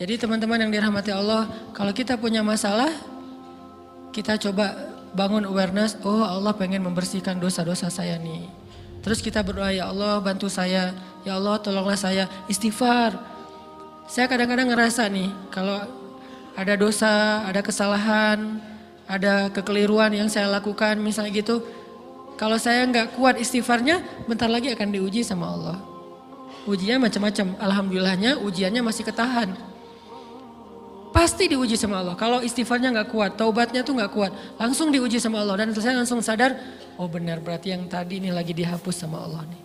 Jadi teman-teman yang dirahmati Allah, kalau kita punya masalah, kita coba bangun awareness, oh Allah pengen membersihkan dosa-dosa saya nih. Terus kita berdoa, ya Allah bantu saya, ya Allah tolonglah saya, istighfar. Saya kadang-kadang ngerasa nih, kalau ada dosa, ada kesalahan, ada kekeliruan yang saya lakukan misalnya gitu, kalau saya nggak kuat istighfarnya, bentar lagi akan diuji sama Allah. Ujinya macam-macam, alhamdulillahnya ujiannya masih ketahan. Pasti diuji sama Allah. Kalau istighfarnya nggak kuat, taubatnya tuh nggak kuat, langsung diuji sama Allah. Dan saya langsung sadar, oh benar berarti yang tadi ini lagi dihapus sama Allah nih.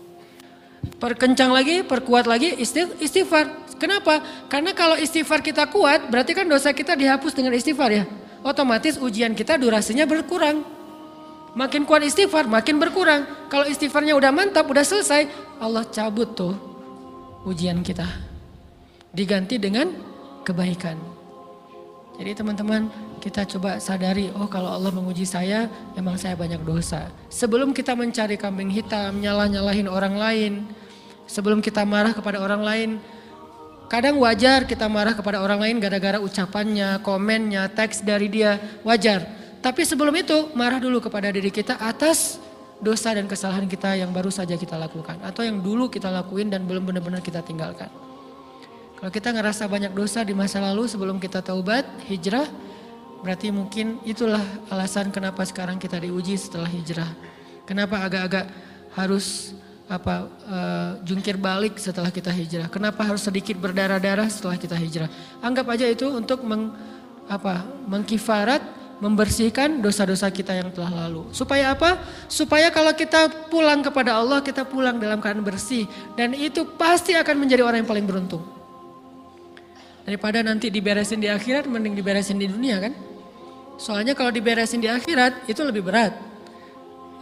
Perkencang lagi, perkuat lagi istighfar. Kenapa? Karena kalau istighfar kita kuat, berarti kan dosa kita dihapus dengan istighfar ya. Otomatis ujian kita durasinya berkurang. Makin kuat istighfar, makin berkurang. Kalau istighfarnya udah mantap, udah selesai, Allah cabut tuh ujian kita. Diganti dengan kebaikan. Jadi teman-teman, kita coba sadari, oh kalau Allah menguji saya, emang saya banyak dosa. Sebelum kita mencari kambing hitam, nyalah-nyalahin orang lain, sebelum kita marah kepada orang lain, kadang wajar kita marah kepada orang lain gara-gara ucapannya, komennya, teks dari dia, wajar. Tapi sebelum itu, marah dulu kepada diri kita atas dosa dan kesalahan kita yang baru saja kita lakukan. Atau yang dulu kita lakuin dan belum benar-benar kita tinggalkan. Kalau kita ngerasa banyak dosa di masa lalu sebelum kita taubat, hijrah, berarti mungkin itulah alasan kenapa sekarang kita diuji setelah hijrah. Kenapa agak-agak harus jungkir balik setelah kita hijrah. Kenapa harus sedikit berdarah-darah setelah kita hijrah. Anggap aja itu untuk mengkifarat, membersihkan dosa-dosa kita yang telah lalu. Supaya apa? Supaya kalau kita pulang kepada Allah, kita pulang dalam keadaan bersih. Dan itu pasti akan menjadi orang yang paling beruntung. Daripada nanti diberesin di akhirat, mending diberesin di dunia kan. Soalnya kalau diberesin di akhirat itu lebih berat.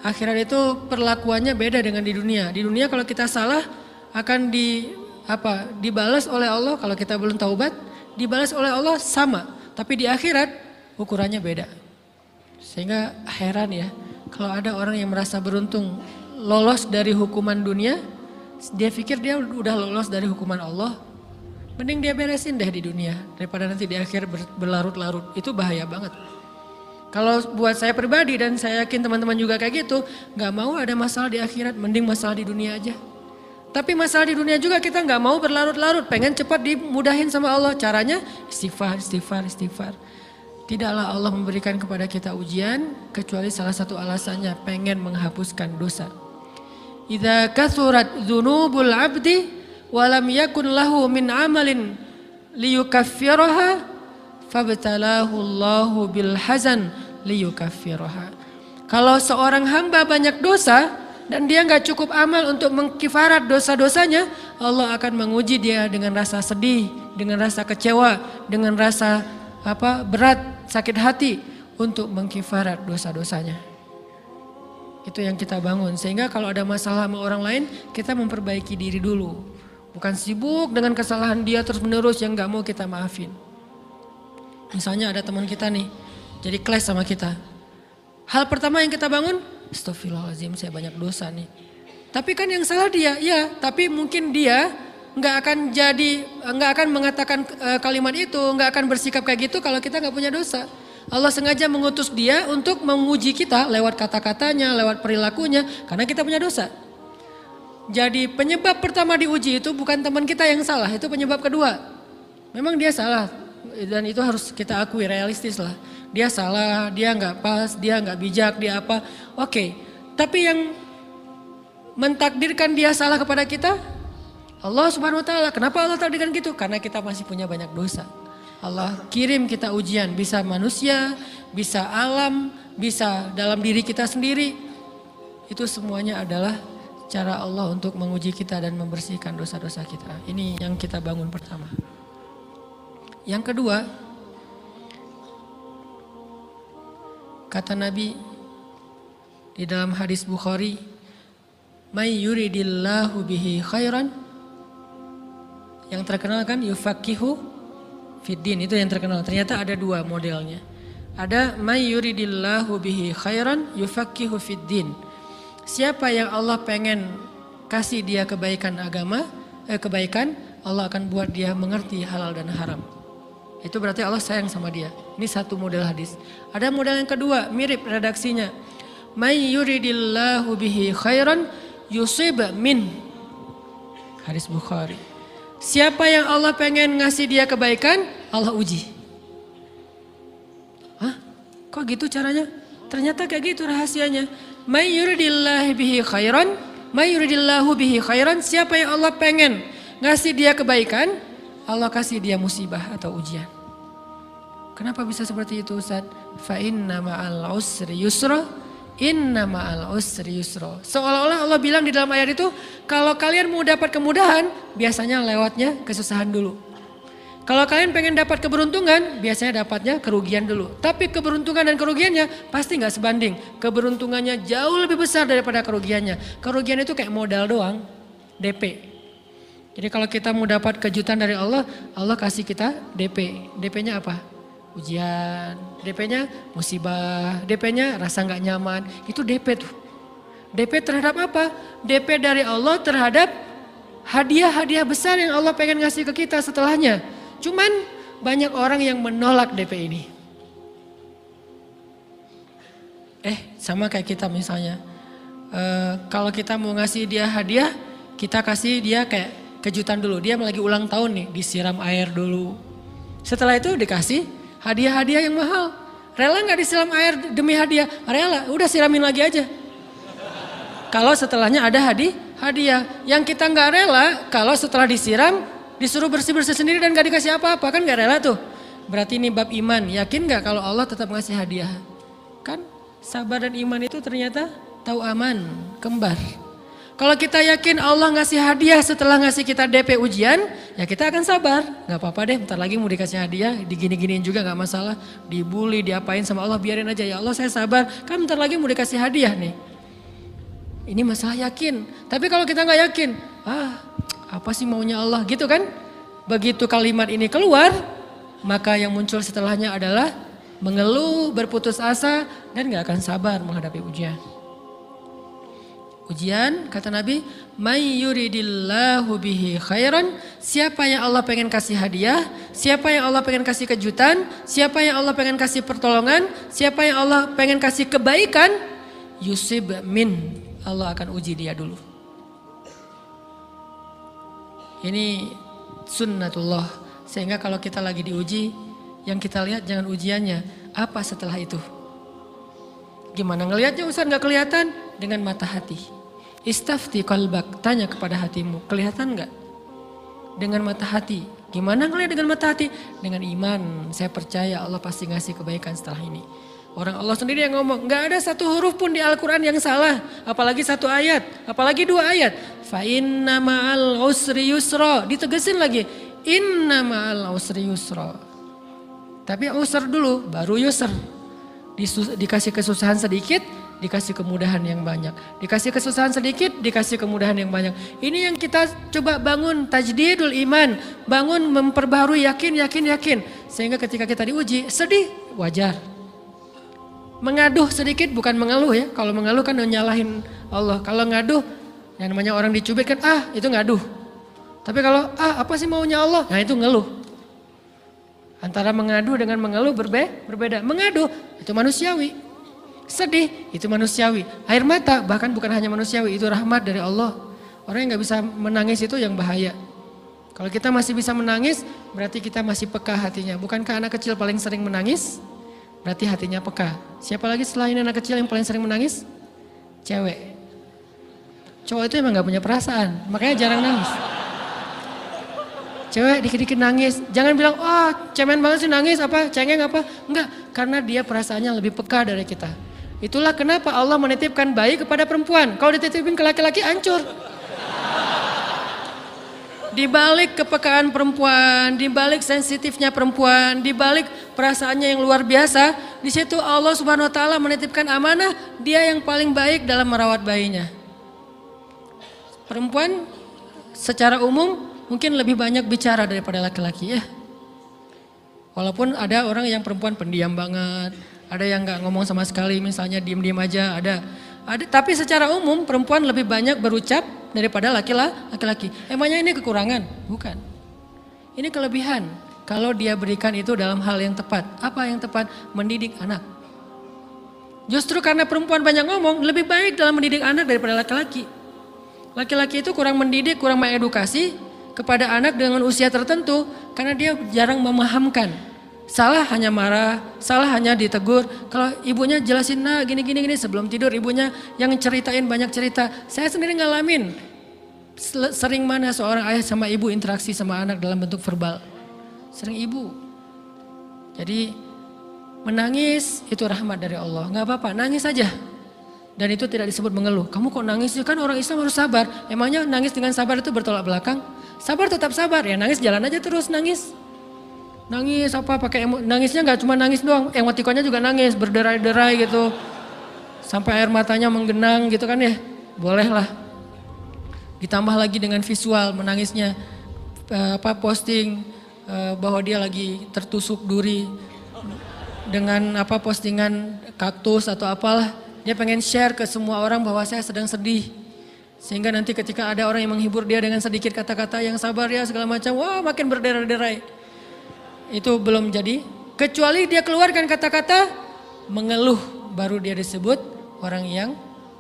Akhirat itu perlakuannya beda dengan di dunia. Di dunia kalau kita salah akan dibalas oleh Allah. Kalau kita belum taubat, dibalas oleh Allah sama. Tapi di akhirat ukurannya beda. Sehingga heran ya, kalau ada orang yang merasa beruntung lolos dari hukuman dunia, dia pikir dia udah lolos dari hukuman Allah. Mending dia beresin deh di dunia daripada nanti di akhir berlarut-larut. Itu bahaya banget. Kalau buat saya pribadi dan saya yakin teman-teman juga kayak gitu, gak mau ada masalah di akhirat, mending masalah di dunia aja. Tapi masalah di dunia juga kita gak mau berlarut-larut, pengen cepat dimudahin sama Allah. Caranya istighfar. Tidaklah Allah memberikan kepada kita ujian kecuali salah satu alasannya pengen menghapuskan dosa. Idza kathurat dzunubul 'abdi walam yakun lahu min amalin liyukaffiraha fabtalahu Allahu bil hazan liyukaffiraha. Kalau seorang hamba banyak dosa dan dia nggak cukup amal untuk mengkifarat dosa-dosanya, Allah akan menguji dia dengan rasa sedih, dengan rasa kecewa, dengan rasa berat, sakit hati untuk mengkifarat dosa-dosanya. Itu yang kita bangun, sehingga kalau ada masalah sama orang lain, kita memperbaiki diri dulu. Bukan sibuk dengan kesalahan dia terus menerus yang gak mau kita maafin. Misalnya ada teman kita nih, jadi clash sama kita. Hal pertama yang kita bangun, astagfirullahaladzim saya banyak dosa nih. Tapi kan yang salah dia, ya tapi mungkin dia gak akan mengatakan kalimat itu, gak akan bersikap kayak gitu kalau kita gak punya dosa. Allah sengaja mengutus dia untuk menguji kita lewat kata-katanya, lewat perilakunya, karena kita punya dosa. Jadi penyebab pertama diuji itu bukan teman kita yang salah, itu penyebab kedua. Memang dia salah dan itu harus kita akui, realistis lah. Dia salah, dia nggak pas, dia nggak bijak, dia apa. Oke, tapi yang mentakdirkan dia salah kepada kita, Allah Subhanahu Wa Taala. Kenapa Allah takdirkan gitu? Karena kita masih punya banyak dosa. Allah kirim kita ujian, bisa manusia, bisa alam, bisa dalam diri kita sendiri. Itu semuanya adalah cara Allah untuk menguji kita dan membersihkan dosa-dosa kita. Ini yang kita bangun pertama. Yang kedua, kata Nabi di dalam hadis Bukhari, "May yuridillahu bihi khairan." Yang terkenal kan yufaqihu fiddin, itu yang terkenal. Ternyata ada dua modelnya. Ada may yuridillahu bihi khairan yufaqihu fiddin. Siapa yang Allah pengen kasih dia kebaikan agama, kebaikan, Allah akan buat dia mengerti halal dan haram. Itu berarti Allah sayang sama dia. Ini satu model hadis. Ada model yang kedua, mirip redaksinya. May yuridillahu bihi khairan yusib min. Hadis Bukhari. Siapa yang Allah pengen ngasih dia kebaikan, Allah uji. Hah? Kok gitu caranya? Ternyata kayak gitu rahasianya. May yuridillahu bihi khairan, may yuridillahu bihi khairan. Siapa yang Allah pengen ngasih dia kebaikan, Allah kasih dia musibah atau ujian. Kenapa bisa seperti itu Ustaz? Fa inna ma'al usri yusra, inna ma'al usri yusra. Seolah-olah Allah bilang di dalam ayat itu, kalau kalian mau dapat kemudahan, biasanya lewatnya kesusahan dulu. Kalau kalian pengen dapat keberuntungan, biasanya dapatnya kerugian dulu. Tapi keberuntungan dan kerugiannya pasti nggak sebanding. Keberuntungannya jauh lebih besar daripada kerugiannya. Kerugian itu kayak modal doang, DP. Jadi kalau kita mau dapat kejutan dari Allah, Allah kasih kita DP. DP-nya apa? Ujian. DP-nya musibah. DP-nya rasa nggak nyaman. Itu DP tuh. DP terhadap apa? DP dari Allah terhadap hadiah-hadiah besar yang Allah pengen ngasih ke kita setelahnya. Cuman banyak orang yang menolak DP ini. Sama kayak kita misalnya. Kalau kita mau ngasih dia hadiah, kita kasih dia kayak kejutan dulu. Dia lagi ulang tahun nih, disiram air dulu. Setelah itu dikasih hadiah-hadiah yang mahal. Rela gak disiram air demi hadiah? Rela, udah siramin lagi aja. Kalau setelahnya ada hadiah. Yang kita gak rela, kalau setelah disiram, disuruh bersih-bersih sendiri dan gak dikasih apa-apa, kan gak rela tuh. Berarti ini bab iman. Yakin gak kalau Allah tetap ngasih hadiah? Kan sabar dan iman itu ternyata tahu aman, kembar. Kalau kita yakin Allah ngasih hadiah setelah ngasih kita DP ujian, ya kita akan sabar. Gak apa-apa deh, bentar lagi mau dikasih hadiah, digini-giniin juga gak masalah. Dibully, diapain sama Allah, biarin aja. Ya Allah saya sabar, kan bentar lagi mau dikasih hadiah nih. Ini masalah yakin. Tapi kalau kita gak yakin, apa sih maunya Allah gitu kan? Begitu kalimat ini keluar, maka yang muncul setelahnya adalah mengeluh, berputus asa, dan gak akan sabar menghadapi ujian. Ujian, kata Nabi, may yuridillahu bihi khairan. Siapa yang Allah pengen kasih hadiah, siapa yang Allah pengen kasih kejutan, siapa yang Allah pengen kasih pertolongan, siapa yang Allah pengen kasih kebaikan, yusib min. Allah akan uji dia dulu. Ini sunnatullah. Sehingga kalau kita lagi diuji, yang kita lihat jangan ujiannya, apa setelah itu. Gimana ngelihatnya Ustaz gak kelihatan? Dengan mata hati. Istafti qalbak, tanya kepada hatimu, kelihatan gak? Dengan mata hati. Gimana ngelihat dengan mata hati? Dengan iman, saya percaya Allah pasti ngasih kebaikan setelah ini. Orang Allah sendiri yang ngomong, gak ada satu huruf pun di Al-Quran yang salah. Apalagi satu ayat, apalagi dua ayat. Fa inna ma'al usri yusra. Ditegesin lagi, inna ma'al usri yusra. Tapi usr dulu, baru yusr. Dikasih kesusahan sedikit, dikasih kemudahan yang banyak. Dikasih kesusahan sedikit, dikasih kemudahan yang banyak. Ini yang kita coba bangun tajdidul iman. Bangun memperbaharui yakin. Sehingga ketika kita diuji, sedih, wajar. Mengaduh sedikit bukan mengeluh ya. Kalau mengeluh kan nyalahin Allah. Kalau ngaduh, yang namanya orang dicubit kan itu ngaduh. Tapi kalau apa sih maunya Allah? Nah itu ngeluh. Antara mengadu dengan mengeluh berbeda. Mengadu itu manusiawi. Sedih itu manusiawi. Air mata bahkan bukan hanya manusiawi, itu rahmat dari Allah. Orang yang gak bisa menangis itu yang bahaya. Kalau kita masih bisa menangis, berarti kita masih peka hatinya. Bukankah anak kecil paling sering menangis? Berarti hatinya peka. Siapa lagi selain anak kecil yang paling sering menangis? Cewek. Cowok itu emang gak punya perasaan, makanya jarang nangis. Cewek dikit-dikit nangis, jangan bilang, cemen banget sih nangis apa, cengeng apa. Enggak, karena dia perasaannya lebih peka dari kita. Itulah kenapa Allah menitipkan bayi kepada perempuan. Kalau dititipin ke laki-laki hancur. Di balik kepekaan perempuan, di balik sensitifnya perempuan, di balik perasaannya yang luar biasa, di situ Allah Subhanahu wa taala menitipkan amanah, dia yang paling baik dalam merawat bayinya. Perempuan secara umum mungkin lebih banyak bicara daripada laki-laki ya. Walaupun ada orang yang perempuan pendiam banget, ada yang nggak ngomong sama sekali, misalnya diem-diem aja, ada. Tapi secara umum perempuan lebih banyak berucap daripada laki-laki. Emangnya ini kekurangan? Bukan. Ini kelebihan. kalau dia berikan itu dalam hal yang tepat. Apa yang tepat? Mendidik anak. Justru karena perempuan banyak ngomong, lebih baik dalam mendidik anak daripada laki-laki. Laki-laki itu kurang mendidik, kurang mengedukasi kepada anak dengan usia tertentu karena dia jarang memahamkan. Salah hanya marah, salah hanya ditegur. Kalau ibunya jelasin, nah gini sebelum tidur ibunya yang ceritain banyak cerita. Saya sendiri ngalamin sering mana seorang ayah sama ibu interaksi sama anak dalam bentuk verbal. Sering ibu. Jadi menangis itu rahmat dari Allah. Gak apa-apa, nangis saja. Dan itu tidak disebut mengeluh. Kamu kok nangis? Kan orang Islam harus sabar. Emangnya nangis dengan sabar itu bertolak belakang? Sabar tetap sabar. Ya nangis jalan aja terus nangis. Nangis apa pakai nangisnya nggak cuma nangis doang, emotikonnya juga nangis, berderai-derai gitu. Sampai air matanya menggenang gitu kan ya. Boleh lah. Ditambah lagi dengan visual menangisnya posting bahwa dia lagi tertusuk duri dengan postingan kaktus atau apalah. Dia pengen share ke semua orang bahwa saya sedang sedih. Sehingga nanti ketika ada orang yang menghibur dia dengan sedikit kata-kata yang sabar ya segala macam, wah makin berderai-derai. Itu belum jadi, kecuali dia keluarkan kata-kata mengeluh, baru dia disebut orang yang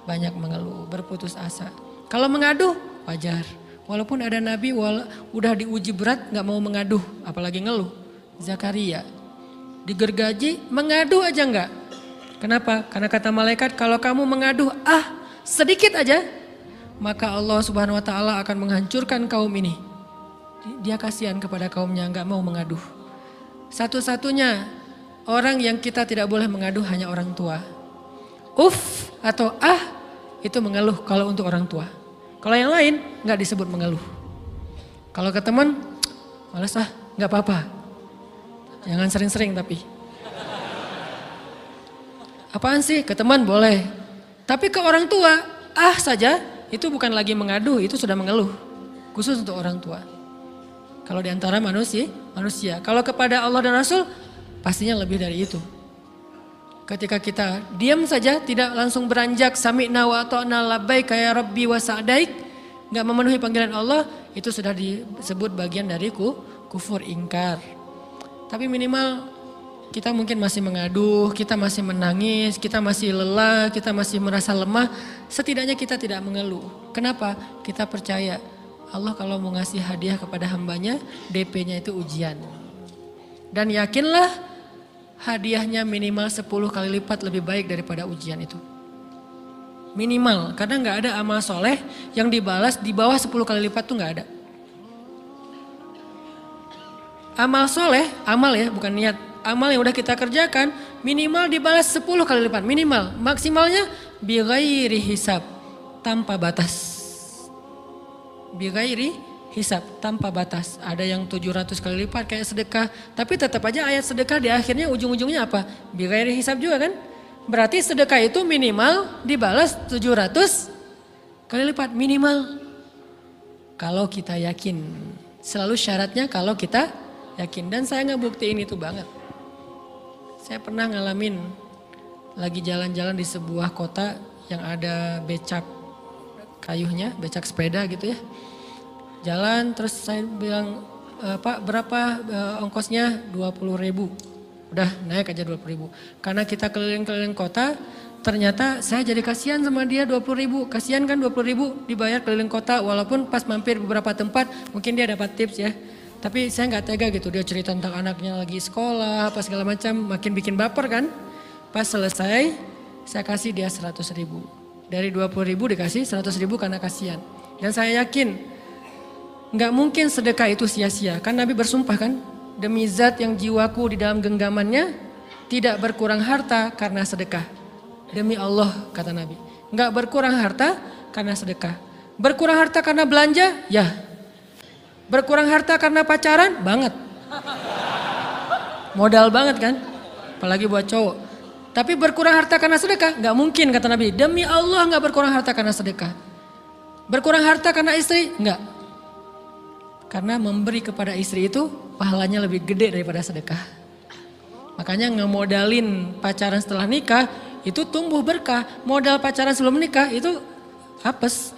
banyak mengeluh, berputus asa. Kalau mengaduh wajar, walaupun ada nabi udah diuji berat gak mau mengaduh, apalagi ngeluh. Zakaria digergaji mengadu aja enggak. Kenapa? Karena kata malaikat kalau kamu mengaduh sedikit aja, maka Allah Subhanahu wa taala akan menghancurkan kaum ini. Dia kasihan kepada kaumnya, enggak mau mengaduh. Satu-satunya orang yang kita tidak boleh mengaduh hanya orang tua. Atau itu mengeluh kalau untuk orang tua. Kalau yang lain enggak disebut mengeluh. Kalau ke teman, malas enggak apa-apa. Jangan sering-sering tapi. Apaan sih? Ke teman boleh. Tapi ke orang tua, saja itu bukan lagi mengadu, itu sudah mengeluh. Khusus untuk orang tua. Kalau di antara manusia. Kalau kepada Allah dan Rasul, pastinya lebih dari itu. Ketika kita diam saja, tidak langsung beranjak sami'na wa ata'na labbaika ya rabbi wa sa'daik, enggak memenuhi panggilan Allah, itu sudah disebut bagian dari kufur ingkar. Tapi minimal kita mungkin masih mengaduh, kita masih menangis, kita masih lelah, kita masih merasa lemah. Setidaknya kita tidak mengeluh. Kenapa? Kita percaya Allah kalau mau ngasih hadiah kepada hambanya, DP-nya itu ujian. Dan yakinlah hadiahnya minimal 10 kali lipat lebih baik daripada ujian itu. Minimal, karena gak ada amal soleh yang dibalas di bawah 10 kali lipat tuh gak ada. Amal soleh, amal ya bukan niat. Amal yang udah kita kerjakan minimal dibalas 10 kali lipat. Minimal, maksimalnya bighairi hisab, tanpa batas. Bighairi hisab, tanpa batas. Ada yang 700 kali lipat kayak sedekah. Tapi tetap aja ayat sedekah di akhirnya ujung-ujungnya apa? Bighairi hisab juga kan? Berarti sedekah itu minimal dibalas 700 kali lipat. Minimal. Kalau kita yakin. Selalu syaratnya kalau kita yakin. Dan saya ngebuktiin itu banget. Saya pernah ngalamin lagi jalan-jalan di sebuah kota yang ada becak kayuhnya, becak sepeda gitu ya. Jalan terus saya bilang, Pak berapa ongkosnya? 20.000. Udah naik aja 20.000. Karena kita keliling-keliling kota, ternyata saya jadi kasihan sama dia 20.000. Kasihan kan 20.000 dibayar keliling kota, walaupun pas mampir beberapa tempat mungkin dia dapat tips ya. Tapi saya nggak tega gitu, dia cerita tentang anaknya lagi sekolah, apa segala macam, makin bikin baper kan. Pas selesai, saya kasih dia 100.000. Dari 20.000 dikasih 100.000 karena kasihan. Dan saya yakin, nggak mungkin sedekah itu sia-sia. Kan Nabi bersumpah kan, demi zat yang jiwaku di dalam genggamannya, tidak berkurang harta karena sedekah. Demi Allah kata Nabi, nggak berkurang harta karena sedekah. Berkurang harta karena belanja? Ya. Berkurang harta karena pacaran? Banget. Modal banget kan? Apalagi buat cowok. Tapi berkurang harta karena sedekah? Gak mungkin kata Nabi. Demi Allah gak berkurang harta karena sedekah. Berkurang harta karena istri? Enggak. Karena memberi kepada istri itu pahalanya lebih gede daripada sedekah. Makanya ngemodalin pacaran setelah nikah itu tumbuh berkah. Modal pacaran sebelum nikah itu apes.